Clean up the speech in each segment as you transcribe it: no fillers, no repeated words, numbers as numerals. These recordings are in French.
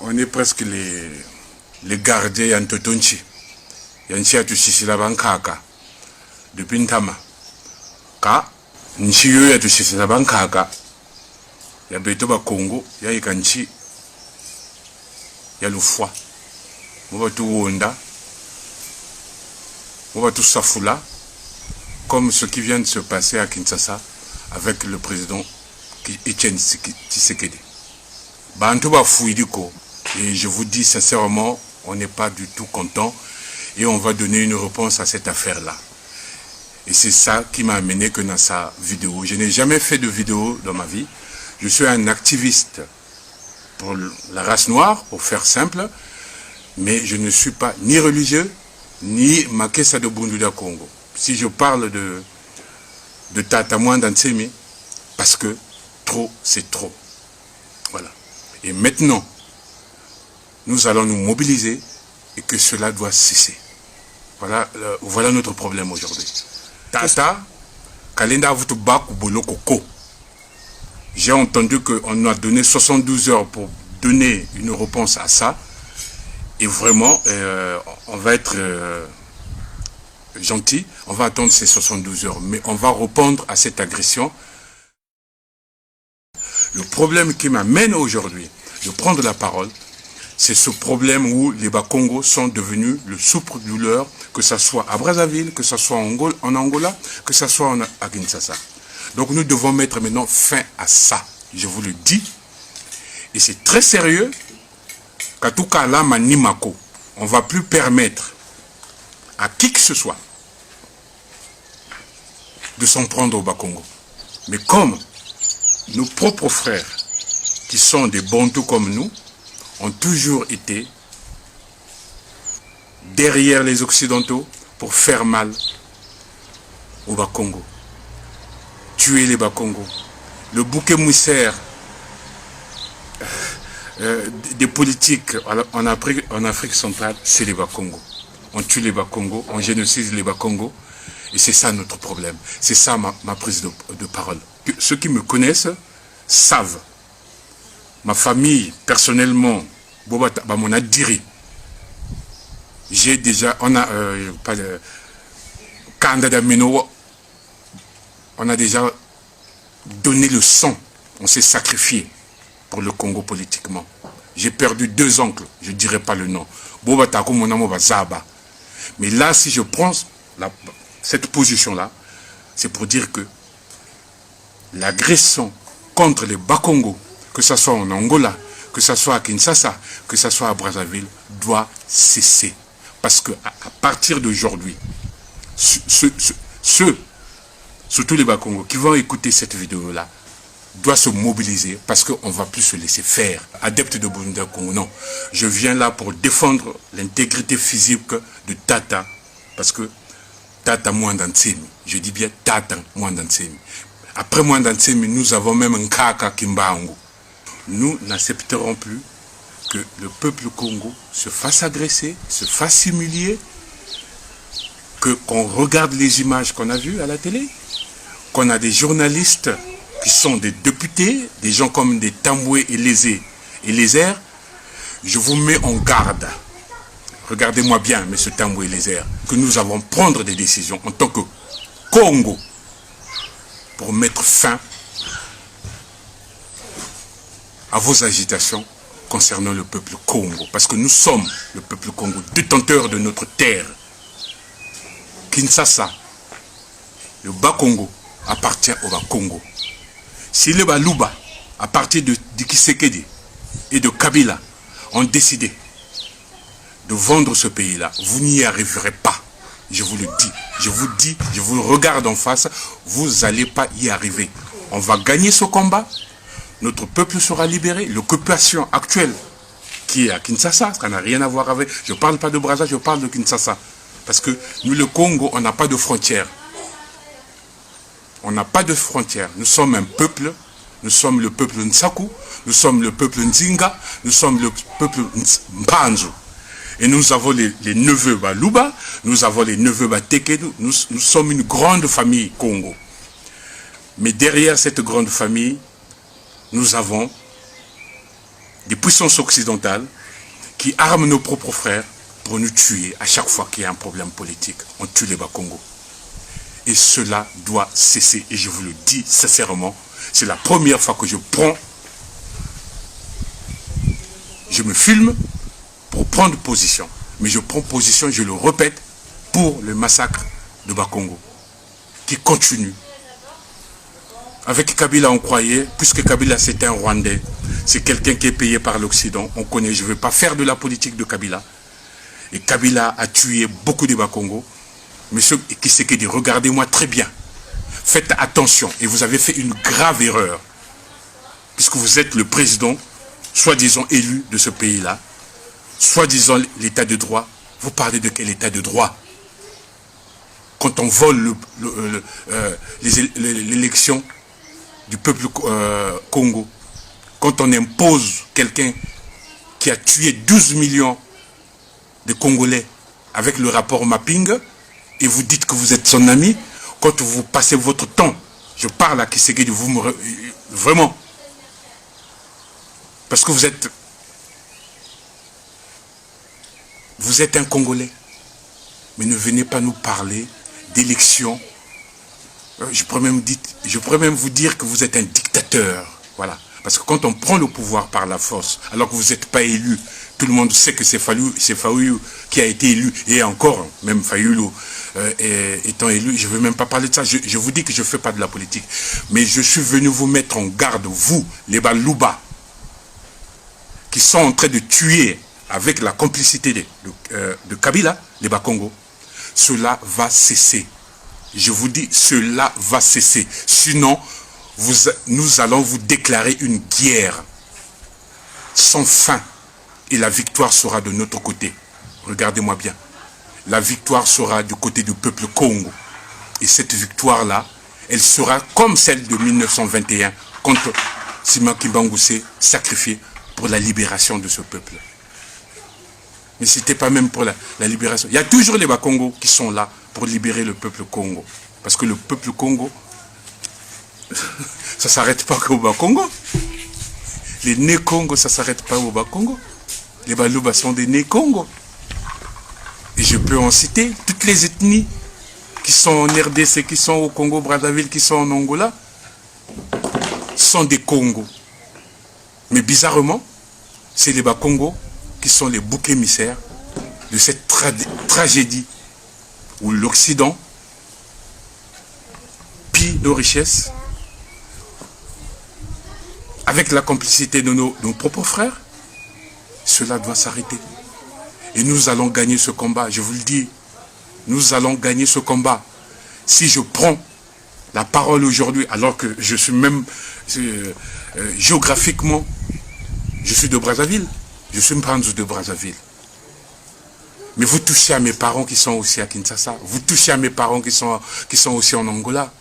on est presque les gardiens Yantotonchi. Yanchi a touché la bankaka. Depuis Ntama. Ka, Nchiyo a touché la bankaka. Ya Betoba Congo, ya Ikanchi. Ya le foie. On va tout Wonda. On va tout Safula. Comme ce qui vient de se passer à Kinshasa avec le président Etienne Tshisekedi. Bantuba Fouidiko. Et je vous dis sincèrement, on n'est pas du tout content et on va donner une réponse à cette affaire-là. Et c'est ça qui m'a amené que dans sa vidéo. Je n'ai jamais fait de vidéo dans ma vie. Je suis un activiste pour la race noire, pour faire simple, mais je ne suis pas ni religieux, ni Makessa de Bunduda Congo. Si je parle de Tata Mwanda Ntsemi, parce que trop, c'est trop. Voilà. Et maintenant, nous allons nous mobiliser et que cela doit cesser. Voilà notre problème aujourd'hui. Tata, Kalenda Avutubaku Bolokoko. J'ai entendu qu'on a donné 72 heures pour donner une réponse à ça. Et vraiment, on va être gentil. On va attendre ces 72 heures. Mais on va répondre à cette agression. Le problème qui m'amène aujourd'hui de prendre la parole, c'est ce problème où les Bas-Congo sont devenus le souffre-douleur, que ce soit à Brazzaville, que ce soit en Angola, que ce soit à Kinshasa. Donc nous devons mettre maintenant fin à ça. Je vous le dis. Et c'est très sérieux. Katuka Lama Nimako, on ne va plus permettre à qui que ce soit de s'en prendre au Bas-Congo. Mais comme nos propres frères, qui sont des Bantous comme nous, ont toujours été derrière les Occidentaux pour faire mal au Bas-Congo. Tuer les Bas-Congo. Le bouc émissaire des politiques en Afrique centrale, c'est les Bas-Congo. On tue les Bas-Congo, on génocide les Bas-Congo. Et c'est ça notre problème. C'est ça ma prise de parole. Ceux qui me connaissent savent. Ma famille, personnellement, on a diré. J'ai déjà, on a déjà donné le sang. On s'est sacrifié pour le Congo politiquement. J'ai perdu 2 oncles, je ne dirai pas le nom. Mais là, si je prends cette position-là, c'est pour dire que l'agression contre les Bas-Congo, que ce soit en Angola, que ce soit à Kinshasa, que ce soit à Brazzaville, doit cesser. Parce qu'à partir d'aujourd'hui, ceux, surtout les Bas-Congo, qui vont écouter cette vidéo-là, doivent se mobiliser parce qu'on ne va plus se laisser faire. Adepte de Bunduda Congo, non. Je viens là pour défendre l'intégrité physique de Tata, parce que Tata Mwanda Ntsemi, je dis bien Tata Mwanda Ntsemi. Après Mwanda Ntsemi, nous avons même un Kaka Kimbangu. Nous n'accepterons plus que le peuple Congo se fasse agresser, se fasse humilier, qu'on regarde les images qu'on a vues à la télé, qu'on a des journalistes qui sont des députés, des gens comme des Tamboué et Lézère. Je vous mets en garde. Regardez-moi bien, M. Tamboué et Lézère, que nous allons prendre des décisions en tant que Congo pour mettre fin à vos agitations concernant le peuple Congo. Parce que nous sommes, le peuple Congo, détenteurs de notre terre. Kinshasa, le Bas-Congo, appartient au Bas-Congo. Si les Baluba, à partir de Tshisekedi et de Kabila, ont décidé de vendre ce pays-là, vous n'y arriverez pas. Je vous le dis. Je vous dis, je vous regarde en face, vous n'allez pas y arriver. On va gagner ce combat. Notre peuple sera libéré. L'occupation actuelle qui est à Kinshasa, ça n'a rien à voir avec... Je ne parle pas de Brazza, je parle de Kinshasa. Parce que nous, le Congo, on n'a pas de frontières. On n'a pas de frontières. Nous sommes un peuple. Nous sommes le peuple Nsaku. Nous sommes le peuple Nzinga. Nous sommes le peuple Mbanzo. Et nous avons les neveux Baluba. Nous avons les neveux Batekedu. Nous sommes une grande famille Congo. Mais derrière cette grande famille, nous avons des puissances occidentales qui arment nos propres frères pour nous tuer à chaque fois qu'il y a un problème politique. On tue les Bakongo. Et cela doit cesser. Et je vous le dis sincèrement, c'est la première fois que je me filme pour prendre position. Mais je prends position, je le répète, pour le massacre de Bakongo, qui continue. Avec Kabila, on croyait, puisque Kabila c'est un Rwandais, c'est quelqu'un qui est payé par l'Occident, on connaît, je ne veux pas faire de la politique de Kabila. Et Kabila a tué beaucoup de Bakongo. Monsieur Tshisekedi, regardez-moi très bien. Faites attention, et vous avez fait une grave erreur. Puisque vous êtes le président, soi-disant élu de ce pays-là, soi-disant l'état de droit. Vous parlez de quel état de droit? Quand on vole l'élection du peuple Congo, quand on impose quelqu'un qui a tué 12 millions de Congolais avec le rapport Mapping, et vous dites que vous êtes son ami, quand vous passez votre temps, je parle à Tshisekedi, vraiment, parce que vous êtes un Congolais, mais ne venez pas nous parler d'élections. Je pourrais même vous dire que vous êtes un dictateur. Voilà. Parce que quand on prend le pouvoir par la force, alors que vous n'êtes pas élu, tout le monde sait que c'est Fayulu qui a été élu, et encore, même Fayulu étant élu, je ne veux même pas parler de ça, je vous dis que je ne fais pas de la politique. Mais je suis venu vous mettre en garde, vous, les Baluba, qui sont en train de tuer avec la complicité de Kabila, les Bakongo. Cela va cesser. Je vous dis, cela va cesser. Sinon, nous allons vous déclarer une guerre sans fin. Et la victoire sera de notre côté. Regardez-moi bien. La victoire sera du côté du peuple Congo. Et cette victoire-là, elle sera comme celle de 1921, quand Simon Kimbangu s'est sacrifié pour la libération de ce peuple. Mais ce n'était pas même pour la libération. Il y a toujours les Bakongo qui sont là pour libérer le peuple Congo. Parce que le peuple Congo, ça ne s'arrête pas qu'au Bakongo. Les nés Congo, ça ne s'arrête pas au Bakongo. Les Baluba sont des nés Congo. Et je peux en citer toutes les ethnies qui sont en RDC, qui sont au Congo, Brazzaville, qui sont en Angola, sont des Congos. Mais bizarrement, c'est les Bakongo qui sont les boucs émissaires de cette tragédie où l'Occident pille nos richesses avec la complicité de nos propres frères. Cela doit s'arrêter. Et nous allons gagner ce combat, je vous le dis. Nous allons gagner ce combat. Si je prends la parole aujourd'hui, alors que je suis même géographiquement, je suis de Brazzaville. Je suis Mpanzu de Brazzaville. Mais vous touchez à mes parents qui sont aussi à Kinshasa. Vous touchez à mes parents qui sont aussi en Angola.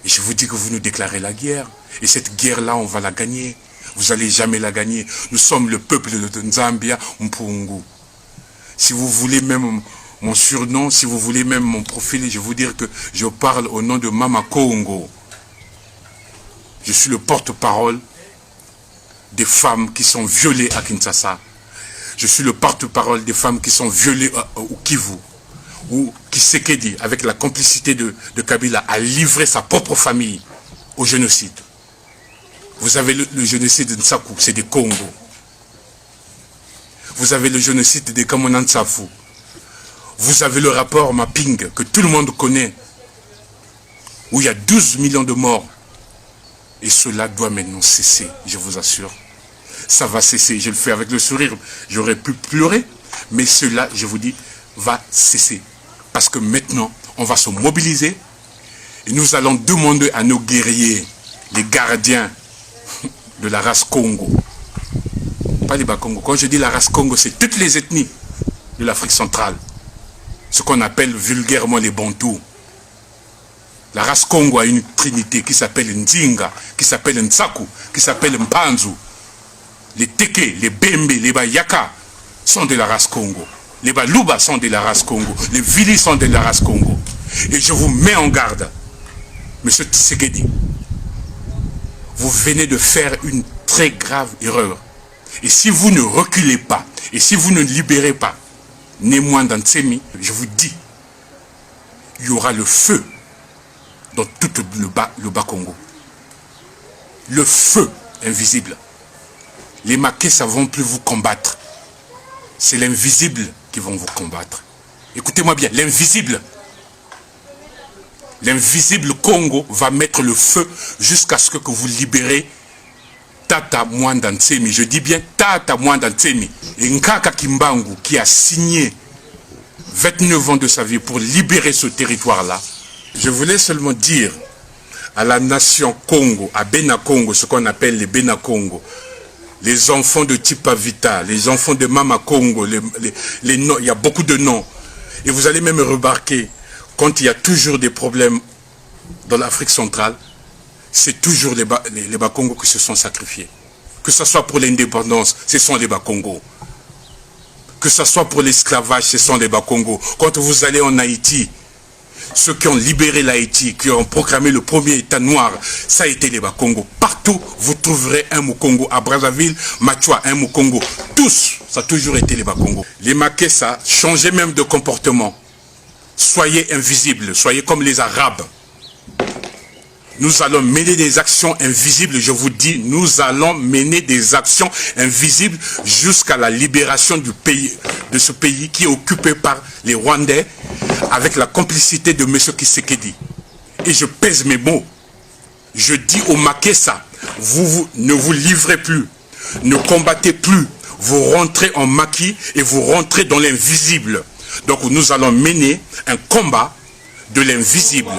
Et je vous dis que vous nous déclarez la guerre. Et cette guerre-là, on va la gagner. Vous n'allez jamais la gagner. Nous sommes le peuple de Nzambia Mpungu. Si vous voulez même mon surnom, si vous voulez même mon profil, je vais vous dire que je parle au nom de Mama Congo. Je suis le porte-parole des femmes qui sont violées à Kinshasa. Je suis le porte-parole des femmes qui sont violées au Kivu. Où Tshisekedi, avec la complicité de Kabila, a livré sa propre famille au génocide. Vous avez le génocide de Nsaku, c'est des Congo. Vous avez le génocide des Kamonantsafu. Vous avez le rapport Mapping, que tout le monde connaît, où il y a 12 millions de morts. Et cela doit maintenant cesser, je vous assure. Ça va cesser, je le fais avec le sourire. J'aurais pu pleurer, mais cela, je vous dis, va cesser. Parce que maintenant, on va se mobiliser et nous allons demander à nos guerriers, les gardiens de la race Congo, pas les Bakongo. Quand je dis la race Congo, c'est toutes les ethnies de l'Afrique centrale. Ce qu'on appelle vulgairement les Bantous. La race Congo a une trinité qui s'appelle Ndinga, qui s'appelle Nsaku, qui s'appelle Mpanzu. Les Teke, les Bembe, les Bayaka sont de la race Congo. Les Baluba sont de la race Congo. Les Vili sont de la race Congo. Et je vous mets en garde, Monsieur Tshisekedi. Vous venez de faire une très grave erreur. Et si vous ne reculez pas, et si vous ne libérez pas Némouanda Ntsemi, je vous dis, il y aura le feu dans tout le bas Congo. Le feu invisible. Les Makessa ne vont plus vous combattre. C'est l'invisible qui vont vous combattre. Écoutez-moi bien, l'invisible. L'invisible Congo va mettre le feu jusqu'à ce que vous libérez Tata Mwanda Ntsemi. Je dis bien Tata Mwanda Ntsemi. Et Nkaka Kimbangu qui a signé 29 ans de sa vie pour libérer ce territoire-là. Je voulais seulement dire à la nation Congo, à Bena Congo, ce qu'on appelle les Bena Congo, les enfants de Tipa Vita, les enfants de Mama Congo, les noms, il y a beaucoup de noms. Et vous allez même remarquer, quand il y a toujours des problèmes dans l'Afrique centrale, c'est toujours les Bakongo qui se sont sacrifiés. Que ce soit pour l'indépendance, ce sont les Bakongo. Que ce soit pour l'esclavage, ce sont les Bakongo. Quand vous allez en Haïti, ceux qui ont libéré l'Haïti, qui ont proclamé le premier État noir, ça a été les Bakongo. Partout, vous trouverez un Mukongo. À Brazzaville, Machua, un Mukongo. Tous, ça a toujours été les Bakongo. Les Makessa, changez même de comportement. Soyez invisibles, soyez comme les Arabes. Nous allons mener des actions invisibles, je vous dis, nous allons mener des actions invisibles jusqu'à la libération du pays, de ce pays qui est occupé par les Rwandais avec la complicité de M. Tshisekedi. Et je pèse mes mots. Je dis aux Makessa, vous ne vous livrez plus, ne combattez plus, vous rentrez en maquis et vous rentrez dans l'invisible. Donc nous allons mener un combat de l'invisible.